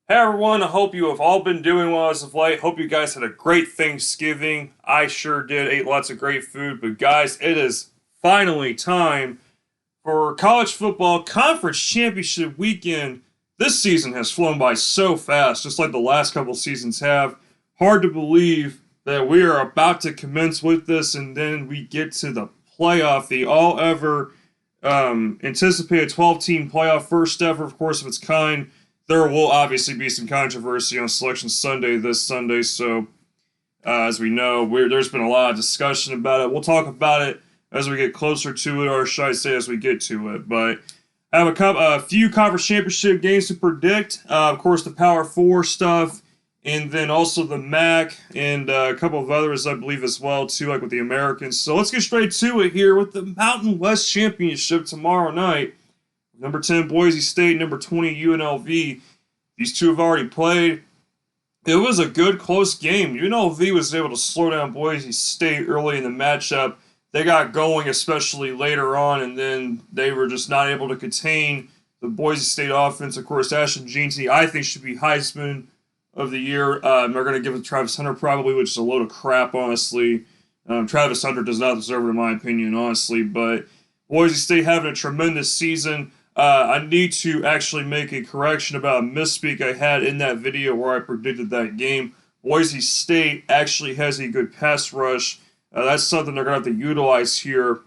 Hey everyone, I hope you have all been doing well as of late. Hope you guys had a great Thanksgiving. I sure did, ate lots of great food. But guys, it is finally time for college football conference championship weekend. This season has flown by so fast, just like the last couple seasons have. Hard to believe that we are about to commence with this, and then we get to the playoff, the all ever anticipated 12-team playoff, first ever, of course, of its kind. There will obviously be some controversy on Selection Sunday this Sunday, so as we know, there's been a lot of discussion about it. We'll talk about it as we get closer to it, or should I say, as we get to it. But I have a few conference championship games to predict. Of course, the Power Four stuff, and then also the MAC, and a couple of others, I believe, as well, too, like with the Americans. So let's get straight to it here with the Mountain West Championship tomorrow night. Number 10, Boise State. Number 20, UNLV. These two have already played. It was a good, close game. UNLV was able to slow down Boise State early in the matchup. They got going, especially later on, and then they were just not able to contain the Boise State offense. Of course, Ashton Jeanty, I think, should be Heisman of the year. They're going to give it to Travis Hunter, probably, which is a load of crap, honestly. Travis Hunter does not deserve it, in my opinion, honestly. But Boise State having a tremendous season. I need to actually make a correction about a misspeak I had in that video where I predicted that game. Boise State actually has a good pass rush. That's something they're going to have to utilize here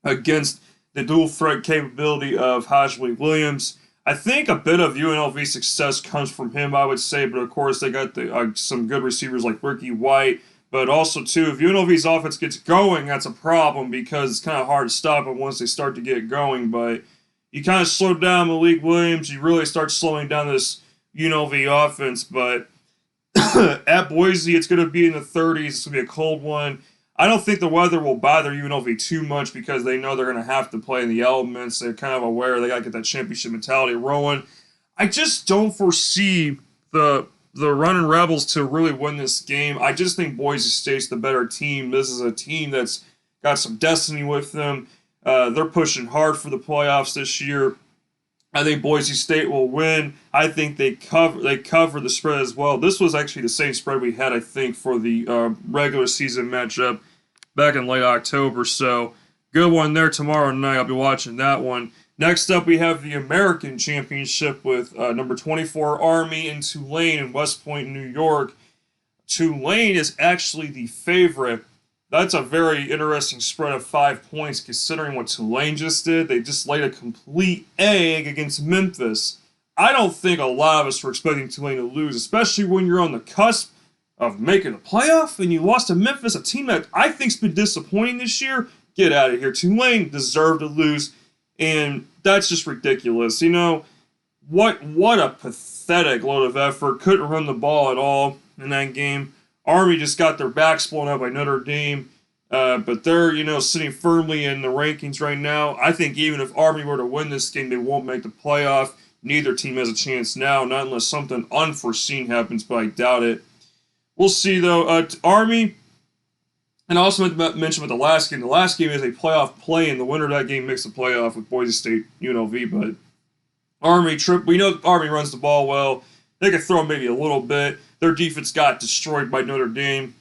against the dual threat capability of Hajjali Williams. I think a bit of UNLV's success comes from him, I would say, but of course they got some good receivers like Ricky White. But also, too, if UNLV's offense gets going, that's a problem because it's kind of hard to stop it once they start to get going. But you kind of slow down Malik Williams, you really start slowing down this UNLV offense. But at Boise, it's going to be in the 30s. It's going to be a cold one. I don't think the weather will bother UNLV too much because they know they're going to have to play in the elements. They're kind of aware they got to get that championship mentality rolling. I just don't foresee the running Rebels to really win this game. I just think Boise State's the better team. This is a team that's got some destiny with them. They're pushing hard for the playoffs this year. I think Boise State will win. I think they cover the spread as well. This was actually the same spread we had, I think, for the regular season matchup back in late October. So good one there tomorrow night. I'll be watching that one. Next up, we have the American Championship with number 24 Army in Tulane in West Point, New York. Tulane is actually the favorite. That's a very interesting spread of 5 points considering what Tulane just did. They just laid a complete egg against Memphis. I don't think a lot of us were expecting Tulane to lose, especially when you're on the cusp of making a playoff and you lost to Memphis, a team that I think's been disappointing this year. Get out of here. Tulane deserved to lose, and that's just ridiculous. What a pathetic load of effort. Couldn't run the ball at all in that game. Army just got their backs blown out by Notre Dame, but they're sitting firmly in the rankings right now. I think even if Army were to win this game, they won't make the playoff. Neither team has a chance now, not unless something unforeseen happens, but I doubt it. We'll see though. Army, and I also meant to mention with the last game. The last game is a playoff play, and the winner of that game makes the playoff with Boise State, UNLV. But Army we know Army runs the ball well. They could throw maybe a little bit. Their defense got destroyed by Notre Dame.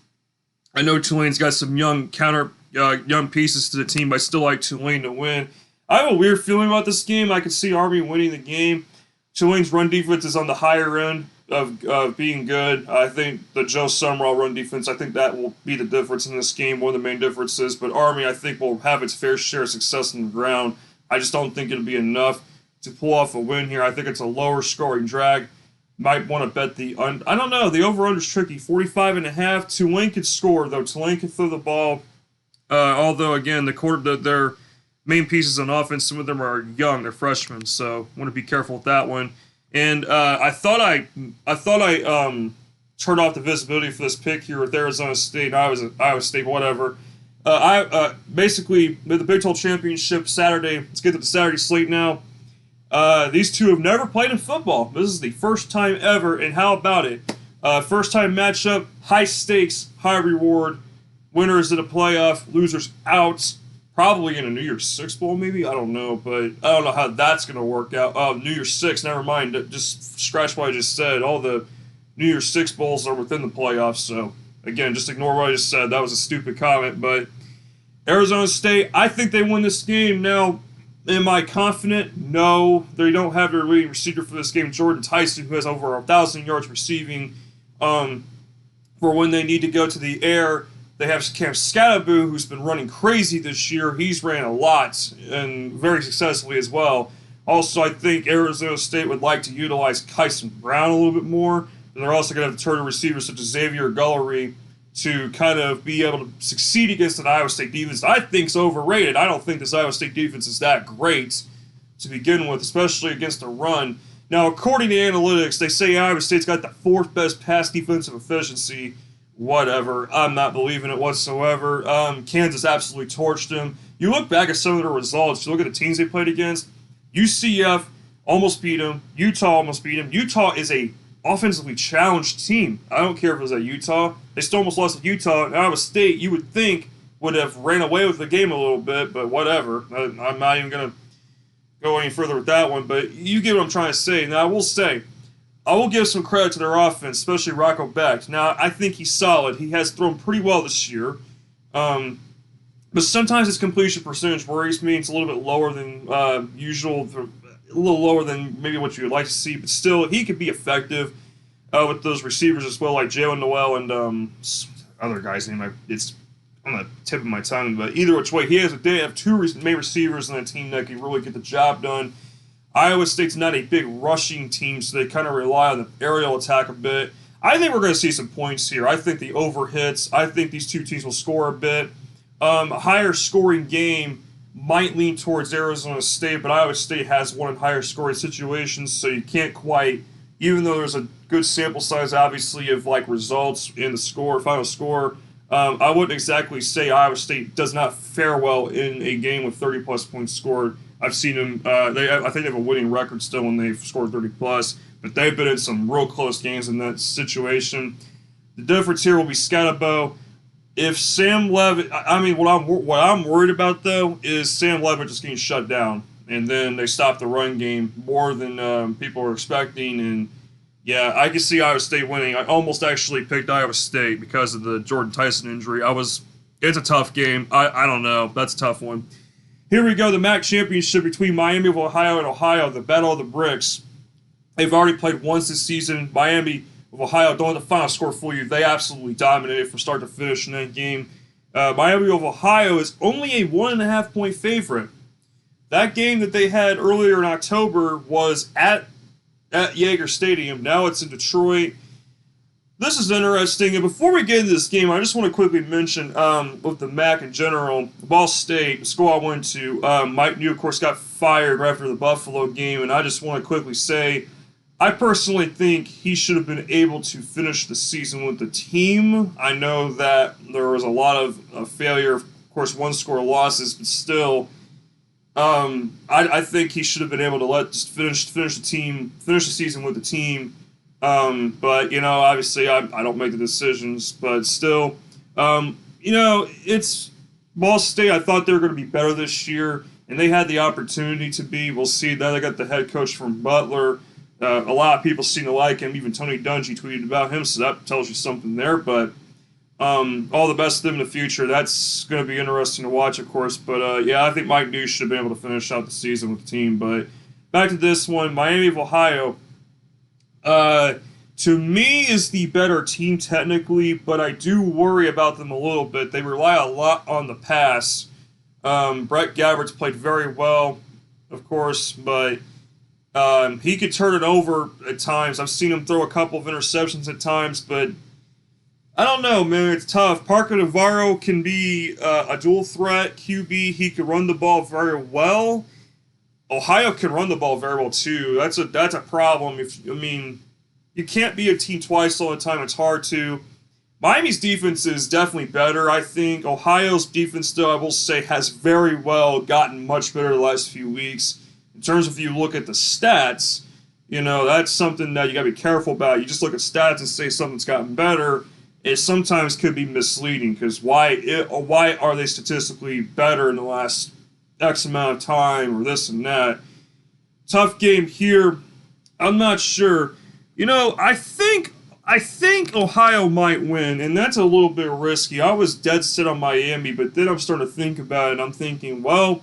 I know Tulane's got some young pieces to the team, but I still like Tulane to win. I have a weird feeling about this game. I could see Army winning the game. Tulane's run defense is on the higher end of being good. I think the Joe Summerall run defense, I think that will be the difference in this game, one of the main differences. But Army, I think, will have its fair share of success on the ground. I just don't think it'll be enough to pull off a win here. I think it's a lower scoring drag. Might want to bet I don't know. The over-under's tricky. 45.5. Tulane could score, though. Tulane can throw the ball. Although, again, their main pieces on offense, some of them are young. They're freshmen, so want to be careful with that one. And I thought I turned off the visibility for this pick here with Arizona State and Iowa State, whatever. Basically, with the Big 12 Championship Saturday, let's get to the Saturday slate now. These two have never played in football. This is the first time ever, and how about it? First time matchup, high stakes, high reward. Winners in a playoff, losers out. probably in a New Year's Six bowl, maybe. I don't know, but I don't know how that's going to work out. Oh, New Year's Six, never mind. Just scratch what I just said. All the New Year's Six bowls are within the playoffs, so again, just ignore what I just said. That was a stupid comment, but Arizona State, I think they win this game. Now, am I confident? No. They don't have their leading receiver for this game, Jordan Tyson, who has over 1,000 yards receiving. For when they need to go to the air, they have Cam Skattebo, who's been running crazy this year. He's ran a lot and very successfully as well. Also, I think Arizona State would like to utilize Kyson Brown a little bit more. And they're also going to have to turn to receivers such as Xavier Guillory to kind of be able to succeed against an Iowa State defense I think is overrated. I don't think this Iowa State defense is that great to begin with, especially against the run. Now, according to analytics, they say Iowa State's got the fourth best pass defensive efficiency. Whatever. I'm not believing it whatsoever. Kansas absolutely torched them. You look back at some of the results, you look at the teams they played against, UCF almost beat them. Utah almost beat them. Utah is a offensively challenged team. I don't care if it was at Utah. They still almost lost to Utah. And Iowa State, you would think, would have ran away with the game a little bit, but whatever. I'm not even going to go any further with that one, but you get what I'm trying to say. Now, I will give some credit to their offense, especially Rocco Becht. Now, I think he's solid. He has thrown pretty well this year. But sometimes his completion percentage worries me. It's a little bit lower than usual, a little lower than maybe what you would like to see, but still, he could be effective with those receivers as well, like Jalen Noel and other guy's name. It's on the tip of my tongue, but either which way, they have two main receivers on the team that can really get the job done. Iowa State's not a big rushing team, so they kind of rely on the aerial attack a bit. I think we're going to see some points here. I think the over hits. I think these two teams will score a bit. A higher scoring game might lean towards Arizona State, but Iowa State has won in higher scoring situations, so you can't quite, even though there's a good sample size, obviously, of like results in the final score, I wouldn't exactly say Iowa State does not fare well in a game with 30-plus points scored. I've seen them, I think they have a winning record still when they've scored 30-plus, but they've been in some real close games in that situation. The difference here will be Skattebo. If Sam Levitt, what I'm worried about though is Sam Levitt just getting shut down, and then they stop the run game more than people are expecting. And yeah, I can see Iowa State winning. I almost actually picked Iowa State because of the Jordan Tyson injury. It's a tough game. I don't know. That's a tough one. Here we go. The MAC championship between Miami of Ohio and Ohio. The Battle of the Bricks. They've already played once this season. Miami of Ohio, don't let the final score fool you. They absolutely dominated from start to finish in that game. Miami of Ohio is only a 1.5-point favorite. That game that they had earlier in October was at Yager Stadium. Now it's in Detroit. This is interesting. And before we get into this game, I just want to quickly mention with the MAC in general, Ball State, the school I went to, Mike New, of course, got fired right after the Buffalo game. And I just want to quickly say, I personally think he should have been able to finish the season with the team. I know that there was a lot of failure, of course, one-score losses, but still, I think he should have been able to finish the season with the team. But obviously, I don't make the decisions, but still, it's Ball State. I thought they were going to be better this year, and they had the opportunity to be. We'll see. Now they got the head coach from Butler. A lot of people seem to like him. Even Tony Dungy tweeted about him, so that tells you something there. But all the best to them in the future. That's going to be interesting to watch, of course. But, I think Mike New should have been able to finish out the season with the team. But back to this one, Miami of Ohio, to me, is the better team technically, but I do worry about them a little bit. They rely a lot on the pass. Brett Gabbert's played very well, of course, but he could turn it over at times. I've seen him throw a couple of interceptions at times, but I don't know, man. It's tough. Parker Navarro can be a dual threat QB. He could run the ball very well. Ohio can run the ball very well too. That's a problem. You can't be a team twice all the time. It's hard to. Miami's defense is definitely better, I think. Ohio's defense, though, I will say, has very well gotten much better the last few weeks. In terms of if you look at the stats, that's something that you got to be careful about. You just look at stats and say something's gotten better, it sometimes could be misleading because why are they statistically better in the last X amount of time or this and that? Tough game here. I'm not sure. I think Ohio might win, and that's a little bit risky. I was dead set on Miami, but then I'm starting to think about it, and I'm thinking, well,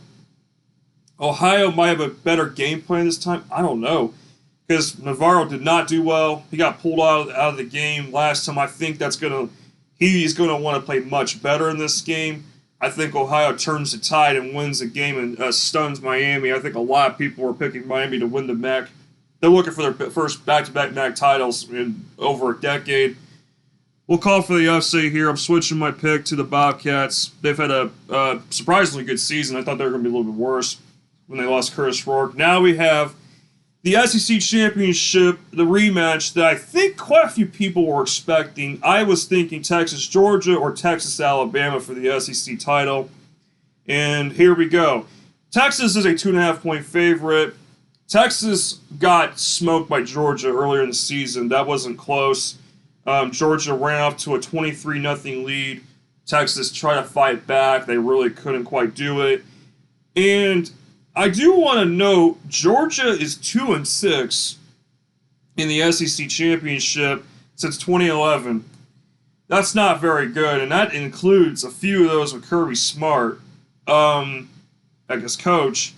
Ohio might have a better game plan this time. I don't know. Because Navarro did not do well. He got pulled out of the game last time. I think he's going to want to play much better in this game. I think Ohio turns the tide and wins the game and stuns Miami. I think a lot of people are picking Miami to win the MAC. They're looking for their first back-to-back MAC titles in over a decade. We'll call for the upset here. I'm switching my pick to the Bobcats. They've had a surprisingly good season. I thought they were going to be a little bit worse when they lost Curtis Rourke. Now we have the SEC Championship, the rematch that I think quite a few people were expecting. I was thinking Texas-Georgia or Texas-Alabama for the SEC title. And here we go. Texas is a 2.5-point favorite. Texas got smoked by Georgia earlier in the season. That wasn't close. Georgia ran off to a 23-0 lead. Texas tried to fight back. They really couldn't quite do it. And I do want to note, Georgia is 2-6 in the SEC Championship since 2011. That's not very good, and that includes a few of those with Kirby Smart, as coach.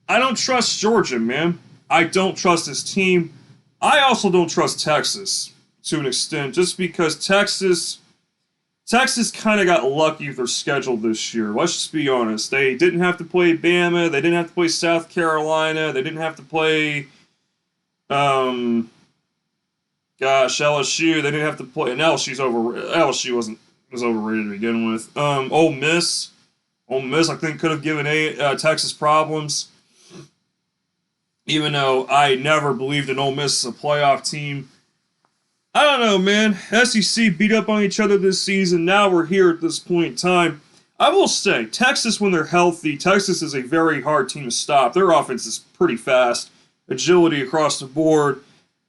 I don't trust Georgia, man. I don't trust this team. I also don't trust Texas to an extent, just because Texas kind of got lucky with their schedule this year. Let's just be honest. They didn't have to play Bama. They didn't have to play South Carolina. They didn't have to play, LSU. They didn't have to play, and LSU was overrated to begin with. Ole Miss, I think could have given Texas problems. Even though I never believed in Ole Miss as a playoff team. I don't know, man. SEC beat up on each other this season. Now we're here at this point in time. I will say, Texas, when they're healthy, Texas is a very hard team to stop. Their offense is pretty fast. Agility across the board.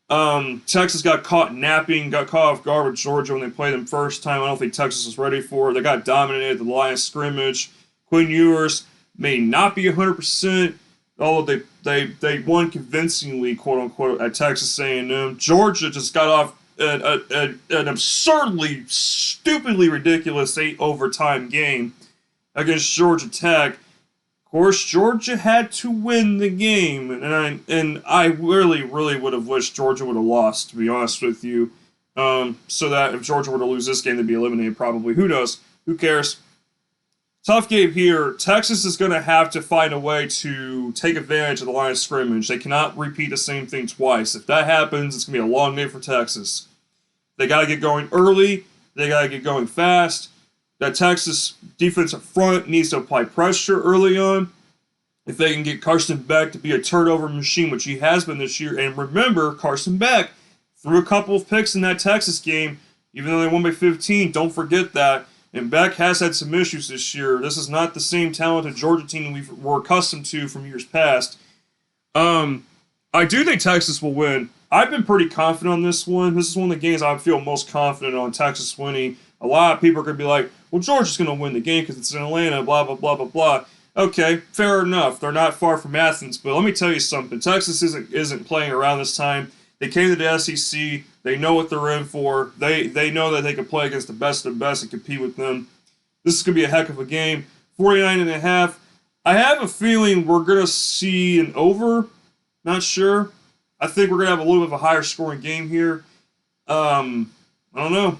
Texas got caught napping, got caught off guard with Georgia when they played them first time. I don't think Texas was ready for it. They got dominated at the line of scrimmage. Quinn Ewers may not be 100%, although they won convincingly, quote-unquote, at Texas A&M. Georgia just got off an absurdly, stupidly ridiculous 8 overtime game against Georgia Tech. Of course, Georgia had to win the game, and I really, really would have wished Georgia would have lost, to be honest with you, so that if Georgia were to lose this game, they'd be eliminated probably. Who knows? Who cares? Tough game here. Texas is going to have to find a way to take advantage of the line of scrimmage. They cannot repeat the same thing twice. If that happens, it's going to be a long day for Texas. They got to get going early. They got to get going fast. That Texas defensive front needs to apply pressure early on. If they can get Carson Beck to be a turnover machine, which he has been this year. And remember, Carson Beck threw a couple of picks in that Texas game, even though they won by 15. Don't forget that. And Beck has had some issues this year. This is not the same talented Georgia team we were accustomed to from years past. I do think Texas will win. I've been pretty confident on this one. This is one of the games I feel most confident on Texas winning. A lot of people are going to be like, well, Georgia's going to win the game because it's in Atlanta, blah, blah, blah, blah, blah. Okay, fair enough. They're not far from Athens, but let me tell you something. Texas isn't playing around this time. They came to the SEC. They know what they're in for. They know that they can play against the best of the best and compete with them. This is going to be a heck of a game. 49.5. I have a feeling we're going to see an over. Not sure. I think we're going to have a little bit of a higher scoring game here. I don't know.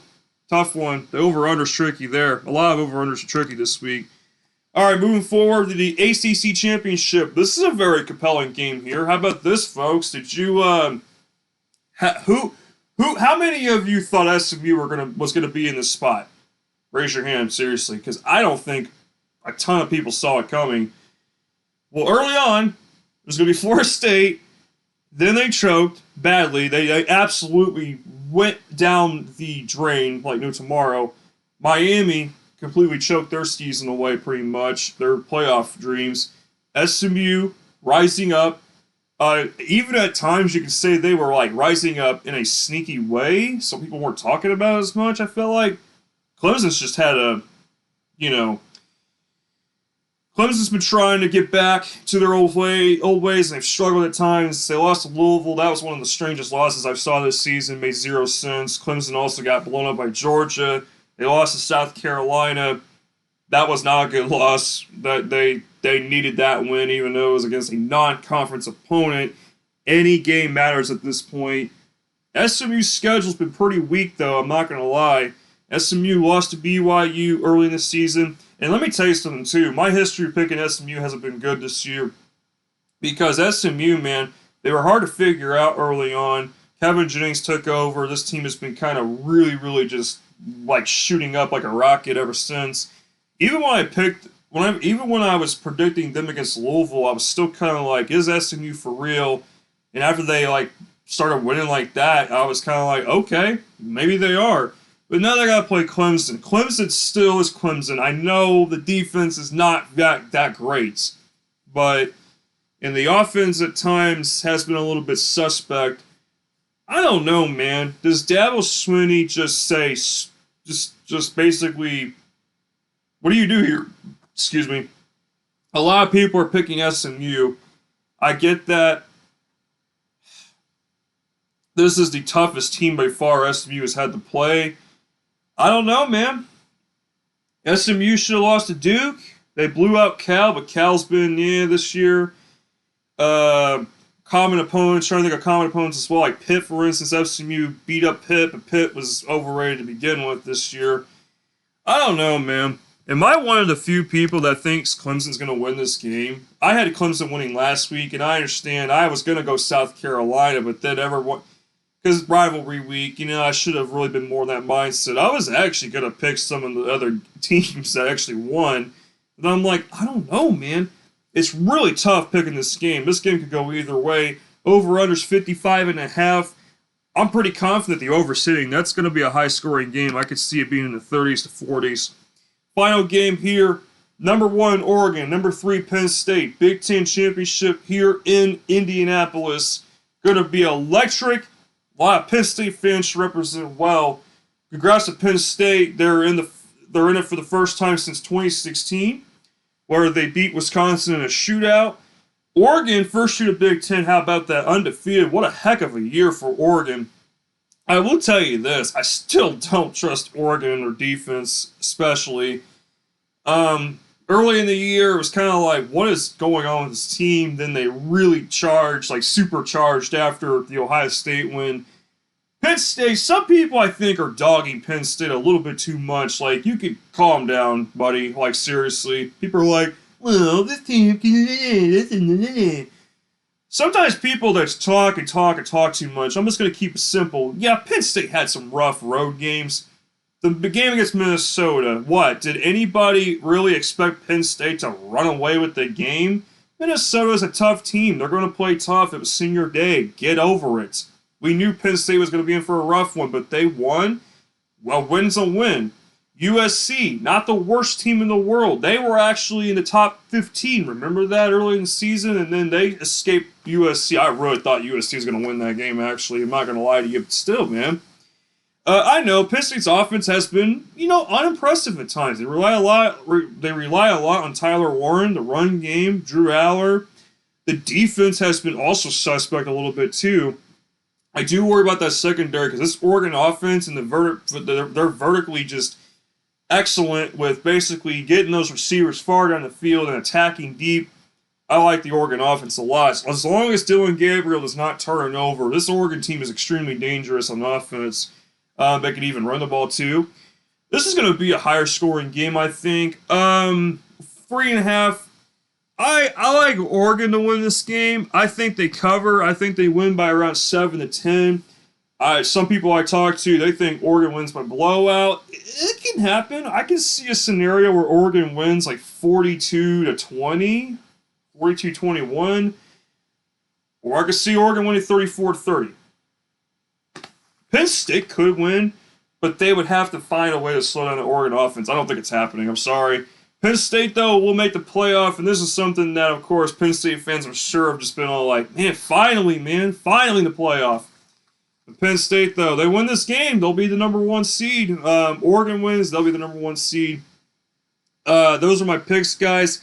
Tough one. The over-under's tricky there. A lot of over-unders are tricky this week. All right, moving forward to the ACC Championship. This is a very compelling game here. How about this, folks? Did you how many of you thought SMU was gonna be in this spot? Raise your hand, seriously, because I don't think a ton of people saw it coming. Well, early on, it was gonna be Florida State. Then they choked badly. They absolutely went down the drain like no tomorrow. Miami completely choked their season away pretty much, their playoff dreams. SMU rising up, Even at times, you could say they were like rising up in a sneaky way, so people weren't talking about it as much. I feel like Clemson's just had a, you know, Clemson's been trying to get back to their old ways, and they've struggled at times. They lost to Louisville. That was one of the strangest losses I saw this season. Made zero sense. Clemson also got blown up by Georgia. They lost to South Carolina. That was not a good loss. That they needed that win, even though it was against a non-conference opponent. Any game matters at this point. SMU's schedule's been pretty weak, though. I'm not gonna lie. SMU lost to BYU early in the season. And let me tell you something, too. My history of picking SMU hasn't been good this year because SMU, man, they were hard to figure out early on. Kevin Jennings took over. This team has been kind of really just like shooting up like a rocket ever since. Even when I picked, even when I was predicting them against Louisville, I was still kind of like, is SMU for real? And after they like started winning like that, I was kind of like, okay, maybe they are. But now they got to play Clemson. Clemson still is Clemson. I know the defense is not that great, but and the offense at times has been a little bit suspect. I don't know, man. Does Dabo Swinney just say, just basically, what do you do here? Excuse me. A lot of people are picking SMU. I get that. This is the toughest team by far SMU has had to play. I don't know, man. SMU should have lost to Duke. They blew out Cal, but Cal's been, this year. Common opponents, trying to think of common opponents as well. Like Pitt, for instance, SMU beat up Pitt, but Pitt was overrated to begin with this year. I don't know, man. Am I one of the few people that thinks Clemson's going to win this game? I had Clemson winning last week, and I understand I was going to go South Carolina, but then everyone, because rivalry week, I should have really been more in that mindset. I was actually going to pick some of the other teams that actually won, but I'm like, I don't know, man. It's really tough picking this game. This game could go either way. Over-under's 55.5. I'm pretty confident the over sitting. That's going to be a high-scoring game. I could see it being in the 30s to 40s. Final game here. Number 1, Oregon. Number 3, Penn State. Big Ten Championship here in Indianapolis. Going to be electric. A lot of Penn State fans should represent well. Congrats to Penn State. They're in it for the first time since 2016, where they beat Wisconsin in a shootout. Oregon, first year of Big Ten. How about that? Undefeated. What a heck of a year for Oregon. I will tell you this. I still don't trust Oregon in their defense, especially. Early in the year, it was kind of like, what is going on with this team? Then they really charged, like supercharged after the Ohio State win. Penn State, some people I think are dogging Penn State a little bit too much. Like, you could calm down, buddy. Like, seriously. People are like, well, this team can... Sometimes people that talk too much. I'm just going to keep it simple. Yeah, Penn State had some rough road games. The game against Minnesota, what? Did anybody really expect Penn State to run away with the game? Minnesota's a tough team. They're going to play tough. It was senior day. Get over it. We knew Penn State was going to be in for a rough one, but they won. Well, win's a win. USC, not the worst team in the world. They were actually in the top 15. Remember that early in the season? And then they escaped USC. I really thought USC was going to win that game, actually. I'm not going to lie to you, but still, man. I know Penn State's offense has been, unimpressive at times. They rely a lot on Tyler Warren, the run game, Drew Aller. The defense has been also suspect a little bit too. I do worry about that secondary because this Oregon offense and they're vertically just excellent with basically getting those receivers far down the field and attacking deep. I like the Oregon offense a lot. As long as Dylan Gabriel does not turn over, this Oregon team is extremely dangerous on offense. They can even run the ball too. This is going to be a higher scoring game, I think. 3.5. I like Oregon to win this game. I think they cover. I think they win by around 7 to 10. Some people I talk to, they think Oregon wins by blowout. It can happen. I can see a scenario where Oregon wins like 42 to 20, 42-21. Or I could see Oregon winning 34 to 30. Penn State could win, but they would have to find a way to slow down the Oregon offense. I don't think it's happening. I'm sorry. Penn State, though, will make the playoff, and this is something that, of course, Penn State fans, I'm sure, have just been all like, man, finally the playoff. But Penn State, though, they win this game, they'll be the number 1 seed. Oregon wins, they'll be the number 1 seed. Those are my picks, guys.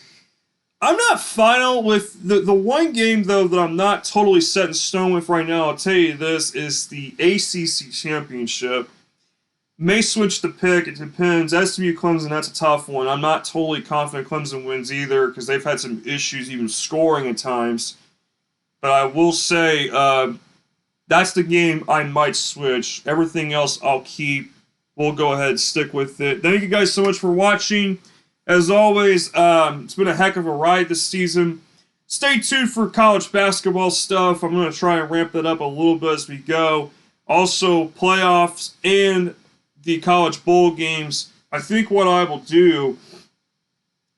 I'm not final with the one game, though, that I'm not totally set in stone with right now. I'll tell you this, is the ACC Championship. May switch the pick. It depends. SMU Clemson, that's a tough one. I'm not totally confident Clemson wins either because they've had some issues even scoring at times. But I will say that's the game I might switch. Everything else I'll keep. We'll go ahead and stick with it. Thank you guys so much for watching. As always, it's been a heck of a ride this season. Stay tuned for college basketball stuff. I'm going to try and ramp that up a little bit as we go. Also, playoffs and the college bowl games. I think what I will do,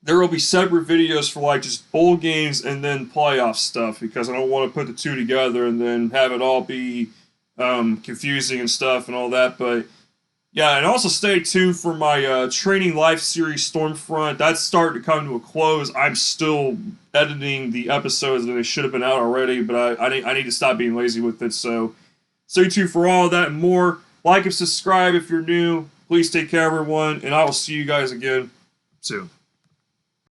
there will be separate videos for like just bowl games and then playoff stuff because I don't want to put the two together and then have it all be confusing and stuff and all that. But yeah, and also stay tuned for my Training Life series Stormfront. That's starting to come to a close. I'm still editing the episodes and they should have been out already, but I need to stop being lazy with it. So stay tuned for all of that and more. Like and subscribe if you're new. Please take care, everyone, and I will see you guys again soon.